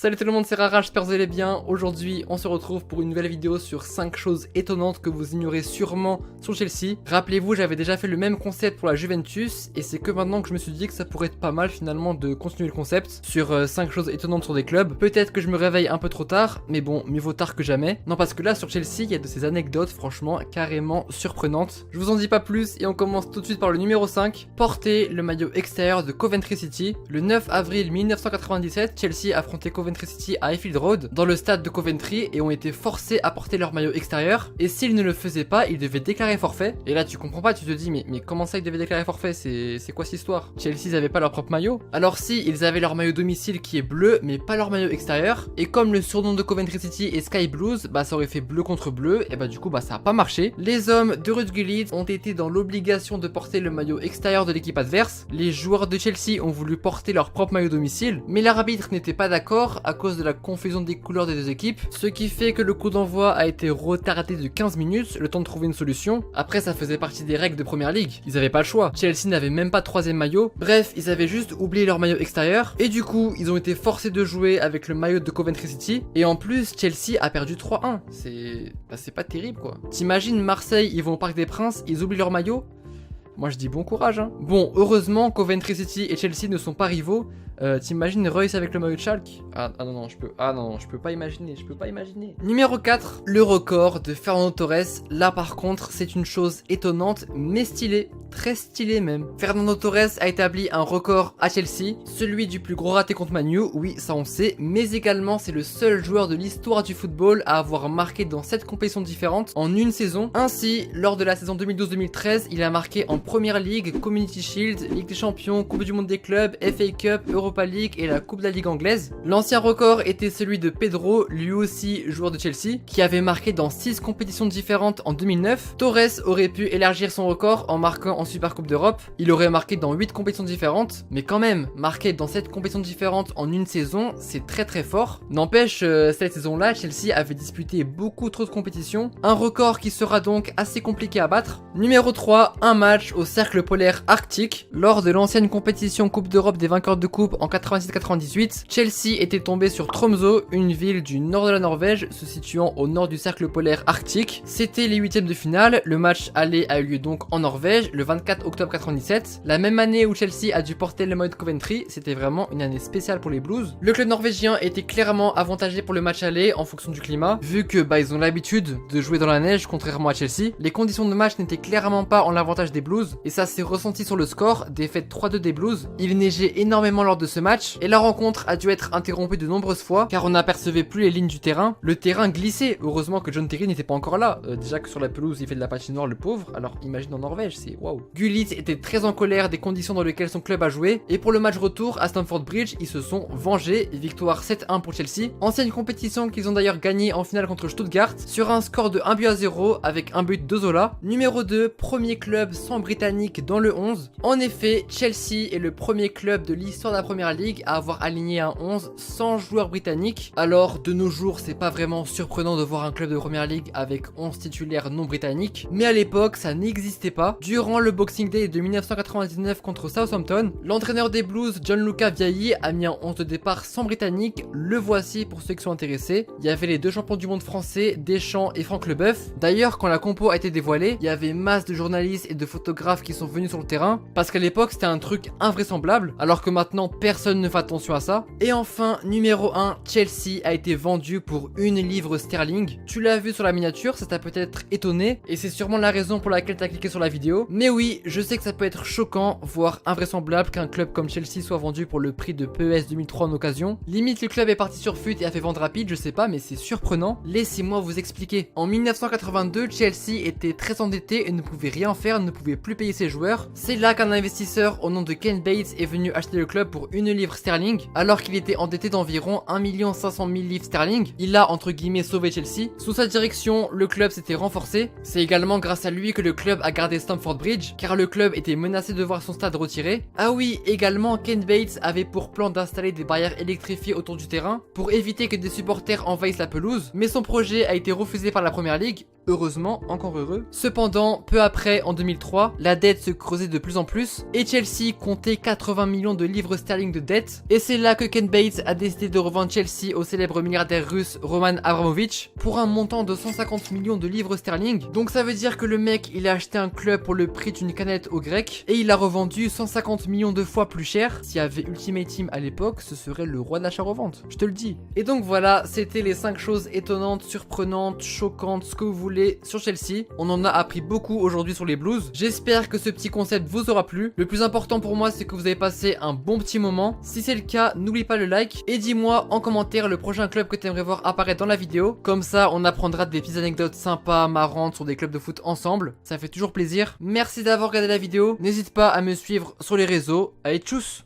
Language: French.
Salut tout le monde, c'est Rara, j'espère que vous allez bien. Aujourd'hui, on se retrouve pour une nouvelle vidéo sur 5 choses étonnantes que vous ignorez sûrement sur Chelsea. Rappelez-vous, j'avais déjà fait le même concept pour la Juventus et c'est que maintenant que je me suis dit que ça pourrait être pas mal finalement de continuer le concept sur 5 choses étonnantes sur des clubs. Peut-être que je me réveille un peu trop tard, mais bon, mieux vaut tard que jamais. Non, parce que là sur Chelsea, il y a de ces anecdotes franchement carrément surprenantes. Je vous en dis pas plus et on commence tout de suite par le numéro 5. Porter le maillot extérieur de Coventry City. Le 9 avril 1997, Chelsea affrontait Coventry City à Highfield Road dans le stade de Coventry et ont été forcés à porter leur maillot extérieur. Et s'ils ne le faisaient pas, ils devaient déclarer forfait. Et là tu comprends pas, tu te dis mais comment ça ils devaient déclarer forfait? C'est quoi cette histoire? Chelsea ils avaient pas leur propre maillot? Alors si, ils avaient leur maillot domicile qui est bleu mais pas leur maillot extérieur. Et comme le surnom de Coventry City est Sky Blues, bah ça aurait fait bleu contre bleu et bah du coup bah ça a pas marché. Les hommes de Ruud Gullit ont été dans l'obligation de porter le maillot extérieur de l'équipe adverse. Les joueurs de Chelsea ont voulu porter leur propre maillot domicile, mais l'arbitre n'était pas d'accord à cause de la confusion des couleurs des deux équipes, ce qui fait que le coup d'envoi a été retardé de 15 minutes, le temps de trouver une solution. Après ça faisait partie des règles de Première Ligue, ils avaient pas le choix. Chelsea n'avait même pas de troisième maillot, bref ils avaient juste oublié leur maillot extérieur, et du coup ils ont été forcés de jouer avec le maillot de Coventry City, et en plus Chelsea a perdu 3-1, c'est pas terrible quoi. T'imagines Marseille, ils vont au Parc des Princes, ils oublient leur maillot? Moi je dis bon courage hein. Bon, heureusement Coventry City et Chelsea ne sont pas rivaux. T'imagines Reus avec le maillot de Schalke? Ah non, je peux pas imaginer, Numéro 4, le record de Fernando Torres. Là par contre, c'est une chose étonnante, mais stylée, très stylée même. Fernando Torres a établi un record à Chelsea, celui du plus gros raté contre Man U, oui ça on sait, mais également c'est le seul joueur de l'histoire du football à avoir marqué dans 7 compétitions différentes en une saison. Ainsi, lors de la saison 2012-2013, il a marqué en Première League, Community Shield, Ligue des Champions, Coupe du Monde des clubs, FA Cup, Europa League et la Coupe de la Ligue anglaise. L'ancien record était celui de Pedro, lui aussi joueur de Chelsea, qui avait marqué dans 6 compétitions différentes en 2009. Torres aurait pu élargir son record en marquant en Super Coupe d'Europe. Il aurait marqué dans 8 compétitions différentes, mais quand même, marquer dans 7 compétitions différentes en une saison, c'est très très fort. N'empêche, cette saison-là, Chelsea avait disputé beaucoup trop de compétitions, un record qui sera donc assez compliqué à battre. Numéro 3, un match au cercle polaire arctique. Lors de l'ancienne compétition Coupe d'Europe des vainqueurs de coupe en 96-98, Chelsea était tombé sur Tromsø, une ville du nord de la Norvège se situant au nord du cercle polaire arctique. C'était les huitièmes de finale, le match aller a eu lieu donc en Norvège le 24 octobre 97, la même année où Chelsea a dû porter le maillot de Coventry. C'était vraiment une année spéciale pour les Blues. Le club norvégien était clairement avantagé pour le match aller en fonction du climat, vu que ils ont l'habitude de jouer dans la neige contrairement à Chelsea. Les conditions de match n'étaient clairement pas en l'avantage des Blues, et ça s'est ressenti sur le score, défaite 3-2 des Blues. Il neigeait énormément lors de ce match, et la rencontre a dû être interrompue de nombreuses fois, car on n'apercevait plus les lignes du terrain. Le terrain glissait, heureusement que John Terry n'était pas encore là. Déjà que sur la pelouse il fait de la patinoire le pauvre, alors imagine en Norvège, c'est waouh. Gullit était très en colère des conditions dans lesquelles son club a joué, et pour le match retour à Stamford Bridge, ils se sont vengés, victoire 7-1 pour Chelsea. Ancienne compétition qu'ils ont d'ailleurs gagné en finale contre Stuttgart, sur un score de 1-0 avec un but de Zola. Numéro 2, premier club sans britannique dans le 11. En effet, Chelsea est le premier club de l'histoire de la Première Ligue à avoir aligné un 11 sans joueurs britanniques. Alors de nos jours c'est pas vraiment surprenant de voir un club de Première Ligue avec 11 titulaires non britanniques, mais à l'époque ça n'existait pas. Durant le Boxing Day de 1999 contre Southampton, l'entraîneur des Blues Gianluca Vialli a mis un 11 de départ sans britannique. Le voici pour ceux qui sont intéressés. Il y avait les deux champions du monde français, Deschamps et Franck Leboeuf. D'ailleurs quand la compo a été dévoilée, il y avait masse de journalistes et de photographes qui sont venus sur le terrain, parce qu'à l'époque c'était un truc invraisemblable, alors que maintenant personne ne fait attention à ça. Et enfin, numéro 1, Chelsea a été vendu pour 1 livre sterling. Tu l'as vu sur la miniature, ça t'a peut-être étonné, et c'est sûrement la raison pour laquelle t'as cliqué sur la vidéo. Mais oui, je sais que ça peut être choquant, voire invraisemblable qu'un club comme Chelsea soit vendu pour le prix de PES 2003 en occasion. Limite le club est parti sur FUT et a fait vente rapide, je sais pas, mais c'est surprenant. Laissez-moi vous expliquer. En 1982, Chelsea était très endetté et ne pouvait rien faire, ne pouvait plus payer ses joueurs. C'est là qu'un investisseur au nom de Ken Bates est venu acheter le club pour 1 livre sterling, alors qu'il était endetté d'environ 1 500 000 livres sterling. Il a entre guillemets sauvé Chelsea. Sous sa direction, le club s'était renforcé. C'est également grâce à lui que le club a gardé Stamford Bridge, car le club était menacé de voir son stade retiré. Ah oui, également Ken Bates avait pour plan d'installer des barrières électrifiées autour du terrain pour éviter que des supporters envahissent la pelouse, mais son projet a été refusé par la Première Ligue. heureusement, encore heureux. Cependant, peu après, en 2003, la dette se creusait de plus en plus et Chelsea comptait 80 millions de livres sterling de dette. Et c'est là que Ken Bates a décidé de revendre Chelsea au célèbre milliardaire russe Roman Abramovich pour un montant de 150 millions de livres sterling. Donc ça veut dire que le mec, il a acheté un club pour le prix d'une canette au grec et il l'a revendu 150 millions de fois plus cher. S'il y avait Ultimate Team à l'époque, ce serait le roi de l'achat-revente, je te le dis. Et donc voilà, c'était les 5 choses étonnantes, surprenantes, choquantes, ce que vous voulez sur Chelsea. On en a appris beaucoup aujourd'hui sur les Blues. J'espère que ce petit concept vous aura plu. Le plus important pour moi, c'est que vous avez passé un bon petit moment. Si c'est le cas, n'oublie pas le like et dis-moi en commentaire le prochain club que tu aimerais voir apparaître dans la vidéo. Comme ça, on apprendra des petites anecdotes sympas, marrantes sur des clubs de foot ensemble. Ça fait toujours plaisir. Merci d'avoir regardé la vidéo. N'hésite pas à me suivre sur les réseaux. Allez, tchuss!